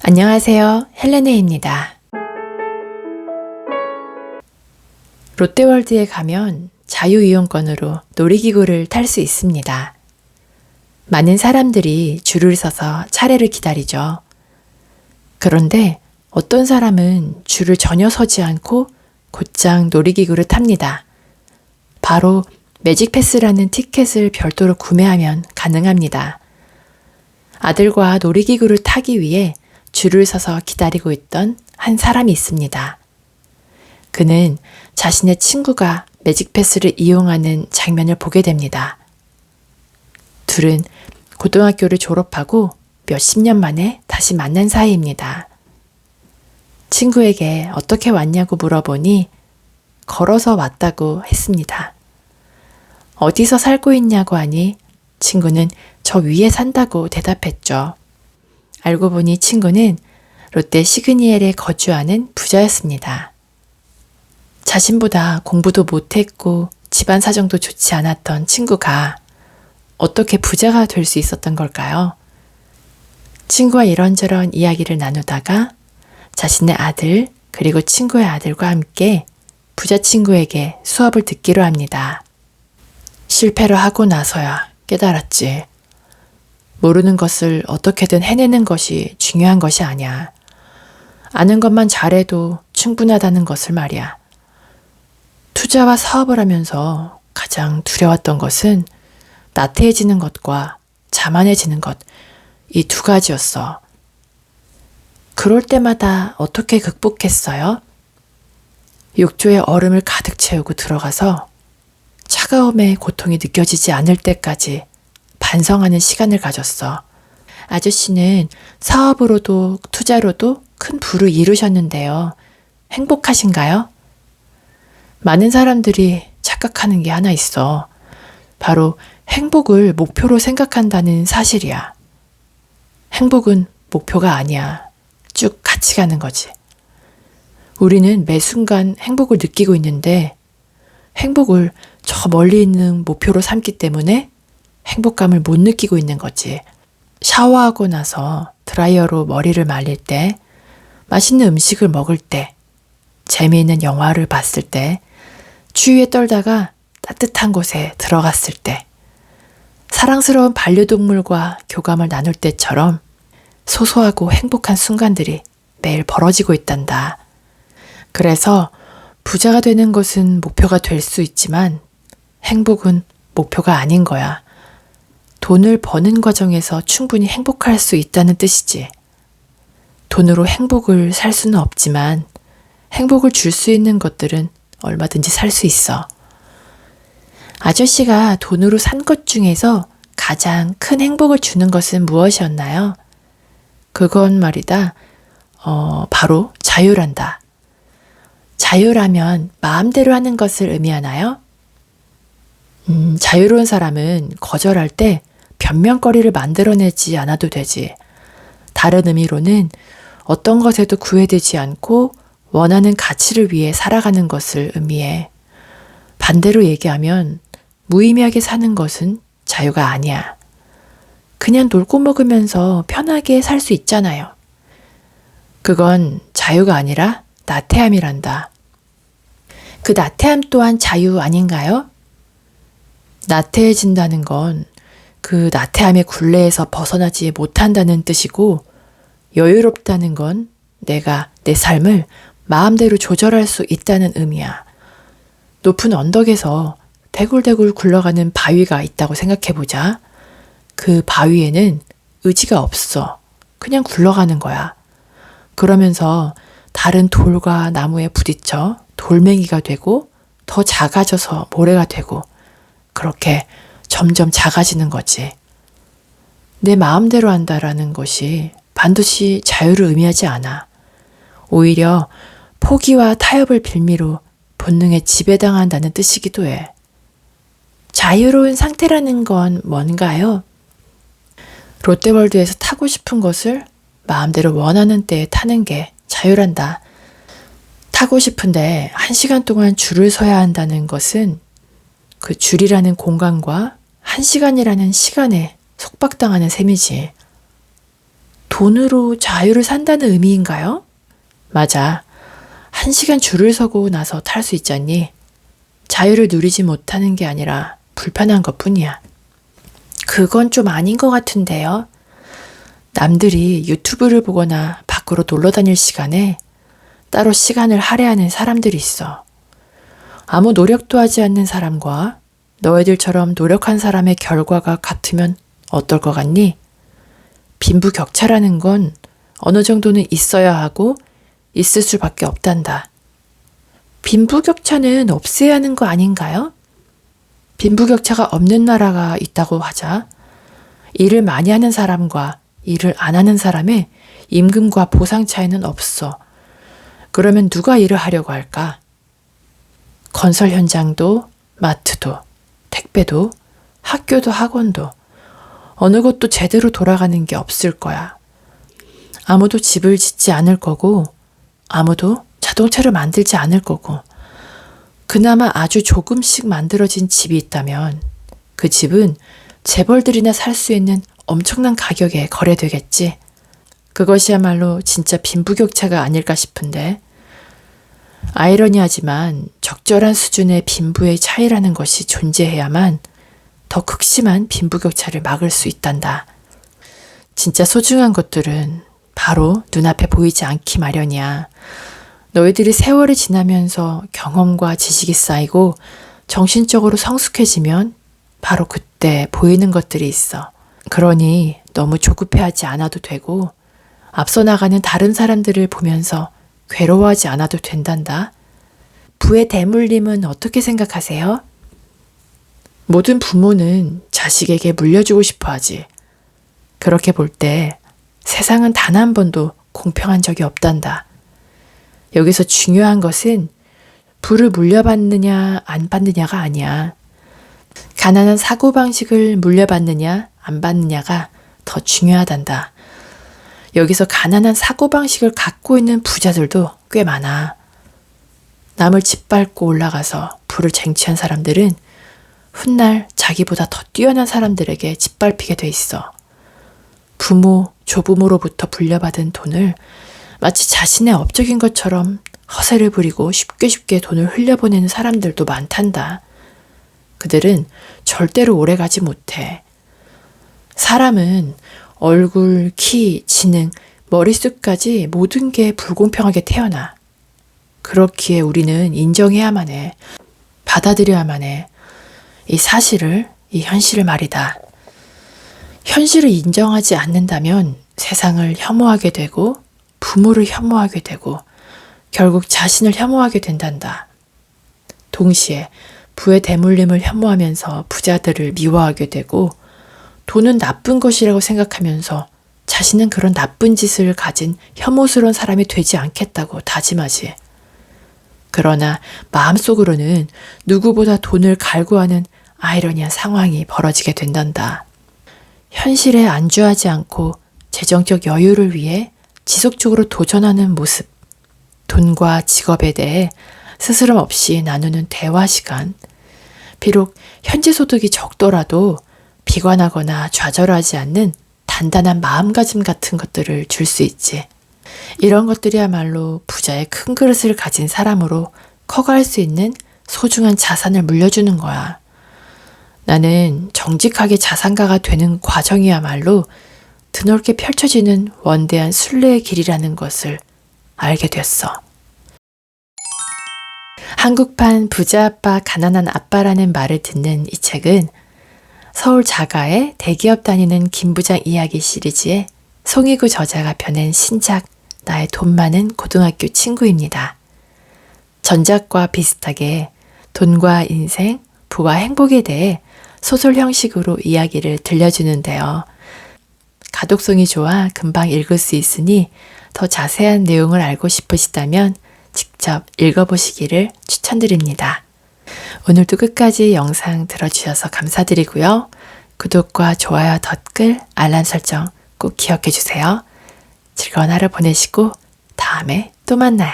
안녕하세요. 헬레네입니다. 롯데월드에 가면 자유이용권으로 놀이기구를 탈 수 있습니다. 많은 사람들이 줄을 서서 차례를 기다리죠. 그런데 어떤 사람은 줄을 전혀 서지 않고 곧장 놀이기구를 탑니다. 바로 매직패스라는 티켓을 별도로 구매하면 가능합니다. 아들과 놀이기구를 타기 위해 줄을 서서 기다리고 있던 한 사람이 있습니다. 그는 자신의 친구가 매직패스를 이용하는 장면을 보게 됩니다. 둘은 고등학교를 졸업하고 몇십 년 만에 다시 만난 사이입니다. 친구에게 어떻게 왔냐고 물어보니 걸어서 왔다고 했습니다. 어디서 살고 있냐고 하니 친구는 저 위에 산다고 대답했죠. 알고 보니 친구는 롯데 시그니엘에 거주하는 부자였습니다. 자신보다 공부도 못했고 집안 사정도 좋지 않았던 친구가 어떻게 부자가 될 수 있었던 걸까요? 친구와 이런저런 이야기를 나누다가 자신의 아들 그리고 친구의 아들과 함께 부자 친구에게 수업을 듣기로 합니다. 실패를 하고 나서야 깨달았지. 모르는 것을 어떻게든 해내는 것이 중요한 것이 아니야. 아는 것만 잘해도 충분하다는 것을 말이야. 투자와 사업을 하면서 가장 두려웠던 것은 나태해지는 것과 자만해지는 것, 이 두 가지였어. 그럴 때마다 어떻게 극복했어요? 욕조에 얼음을 가득 채우고 들어가서 차가움의 고통이 느껴지지 않을 때까지 반성하는 시간을 가졌어. 아저씨는 사업으로도 투자로도 큰 부를 이루셨는데요. 행복하신가요? 많은 사람들이 착각하는 게 하나 있어. 바로 행복을 목표로 생각한다는 사실이야. 행복은 목표가 아니야. 쭉 같이 가는 거지. 우리는 매 순간 행복을 느끼고 있는데 행복을 저 멀리 있는 목표로 삼기 때문에 행복감을 못 느끼고 있는 거지. 샤워하고 나서 드라이어로 머리를 말릴 때, 맛있는 음식을 먹을 때, 재미있는 영화를 봤을 때, 추위에 떨다가 따뜻한 곳에 들어갔을 때, 사랑스러운 반려동물과 교감을 나눌 때처럼 소소하고 행복한 순간들이 매일 벌어지고 있단다. 그래서 부자가 되는 것은 목표가 될 수 있지만 행복은 목표가 아닌 거야. 돈을 버는 과정에서 충분히 행복할 수 있다는 뜻이지. 돈으로 행복을 살 수는 없지만 행복을 줄 수 있는 것들은 얼마든지 살 수 있어. 아저씨가 돈으로 산 것 중에서 가장 큰 행복을 주는 것은 무엇이었나요? 그건 말이다. 바로 자유란다. 자유라면 마음대로 하는 것을 의미하나요? 자유로운 사람은 거절할 때 변명거리를 만들어내지 않아도 되지. 다른 의미로는 어떤 것에도 구애되지 않고 원하는 가치를 위해 살아가는 것을 의미해. 반대로 얘기하면 무의미하게 사는 것은 자유가 아니야. 그냥 놀고 먹으면서 편하게 살 수 있잖아요. 그건 자유가 아니라 나태함이란다. 그 나태함 또한 자유 아닌가요? 나태해진다는 건 그 나태함의 굴레에서 벗어나지 못한다는 뜻이고, 여유롭다는 건 내가 내 삶을 마음대로 조절할 수 있다는 의미야. 높은 언덕에서 대굴대굴 굴러가는 바위가 있다고 생각해보자. 그 바위에는 의지가 없어. 그냥 굴러가는 거야. 그러면서 다른 돌과 나무에 부딪혀 돌멩이가 되고 더 작아져서 모래가 되고 그렇게 점점 작아지는 거지. 내 마음대로 한다라는 것이 반드시 자유를 의미하지 않아. 오히려 포기와 타협을 빌미로 본능에 지배당한다는 뜻이기도 해. 자유로운 상태라는 건 뭔가요? 롯데월드에서 타고 싶은 것을 마음대로 원하는 때에 타는 게 자유란다. 타고 싶은데 1시간 동안 줄을 서야 한다는 것은 그 줄이라는 공간과 1시간이라는 시간에 속박당하는 셈이지. 돈으로 자유를 산다는 의미인가요? 맞아. 1시간 줄을 서고 나서 탈 수 있잖니. 자유를 누리지 못하는 게 아니라 불편한 것뿐이야. 그건 좀 아닌 것 같은데요. 남들이 유튜브를 보거나 밖으로 놀러 다닐 시간에 따로 시간을 할애하는 사람들이 있어. 아무 노력도 하지 않는 사람과 너희들처럼 노력한 사람의 결과가 같으면 어떨 것 같니? 빈부격차라는 건 어느 정도는 있어야 하고 있을 수밖에 없단다. 빈부격차는 없애야 하는 거 아닌가요? 빈부격차가 없는 나라가 있다고 하자. 일을 많이 하는 사람과 일을 안 하는 사람의 임금과 보상 차이는 없어. 그러면 누가 일을 하려고 할까? 건설 현장도, 마트도, 택배도, 학교도 학원도 어느 것도 제대로 돌아가는 게 없을 거야. 아무도 집을 짓지 않을 거고 아무도 자동차를 만들지 않을 거고 그나마 아주 조금씩 만들어진 집이 있다면 그 집은 재벌들이나 살 수 있는 엄청난 가격에 거래되겠지. 그것이야말로 진짜 빈부격차가 아닐까 싶은데 아이러니하지만 적절한 수준의 빈부의 차이라는 것이 존재해야만 더 극심한 빈부격차를 막을 수 있단다. 진짜 소중한 것들은 바로 눈앞에 보이지 않기 마련이야. 너희들이 세월이 지나면서 경험과 지식이 쌓이고 정신적으로 성숙해지면 바로 그때 보이는 것들이 있어. 그러니 너무 조급해하지 않아도 되고 앞서 나가는 다른 사람들을 보면서 괴로워하지 않아도 된단다. 부의 대물림은 어떻게 생각하세요? 모든 부모는 자식에게 물려주고 싶어 하지. 그렇게 볼 때 세상은 단 한 번도 공평한 적이 없단다. 여기서 중요한 것은 부를 물려받느냐 안 받느냐가 아니야. 가난한 사고방식을 물려받느냐 안 받느냐가 더 중요하단다. 여기서 가난한 사고방식을 갖고 있는 부자들도 꽤 많아. 남을 짓밟고 올라가서 부를 쟁취한 사람들은 훗날 자기보다 더 뛰어난 사람들에게 짓밟히게 돼 있어. 부모, 조부모로부터 불려받은 돈을 마치 자신의 업적인 것처럼 허세를 부리고 쉽게 돈을 흘려보내는 사람들도 많단다. 그들은 절대로 오래가지 못해. 사람은 얼굴, 키, 지능, 머릿수까지 모든 게 불공평하게 태어나. 그렇기에 우리는 인정해야만 해. 받아들여야만 해. 이 사실을, 이 현실을 말이다. 현실을 인정하지 않는다면 세상을 혐오하게 되고 부모를 혐오하게 되고 결국 자신을 혐오하게 된단다. 동시에 부의 대물림을 혐오하면서 부자들을 미워하게 되고 돈은 나쁜 것이라고 생각하면서 자신은 그런 나쁜 짓을 가진 혐오스러운 사람이 되지 않겠다고 다짐하지. 그러나 마음속으로는 누구보다 돈을 갈구하는 아이러니한 상황이 벌어지게 된단다. 현실에 안주하지 않고 재정적 여유를 위해 지속적으로 도전하는 모습, 돈과 직업에 대해 스스럼 없이 나누는 대화 시간, 비록 현재 소득이 적더라도 비관하거나 좌절하지 않는 단단한 마음가짐 같은 것들을 줄 수 있지. 이런 것들이야말로 부자의 큰 그릇을 가진 사람으로 커갈 수 있는 소중한 자산을 물려주는 거야. 나는 정직하게 자산가가 되는 과정이야말로 드넓게 펼쳐지는 원대한 순례의 길이라는 것을 알게 됐어. 한국판 부자 아빠 가난한 아빠라는 말을 듣는 이 책은 서울 자가의 대기업 다니는 김부장 이야기 시리즈의 송희구 저자가 펴낸 신작 나의 돈 많은 고등학교 친구입니다. 전작과 비슷하게 돈과 인생, 부와 행복에 대해 소설 형식으로 이야기를 들려주는데요. 가독성이 좋아 금방 읽을 수 있으니 더 자세한 내용을 알고 싶으시다면 직접 읽어보시기를 추천드립니다. 오늘도 끝까지 영상 들어주셔서 감사드리고요. 구독과 좋아요, 댓글, 알람 설정 꼭 기억해 주세요. 즐거운 하루 보내시고 다음에 또 만나요.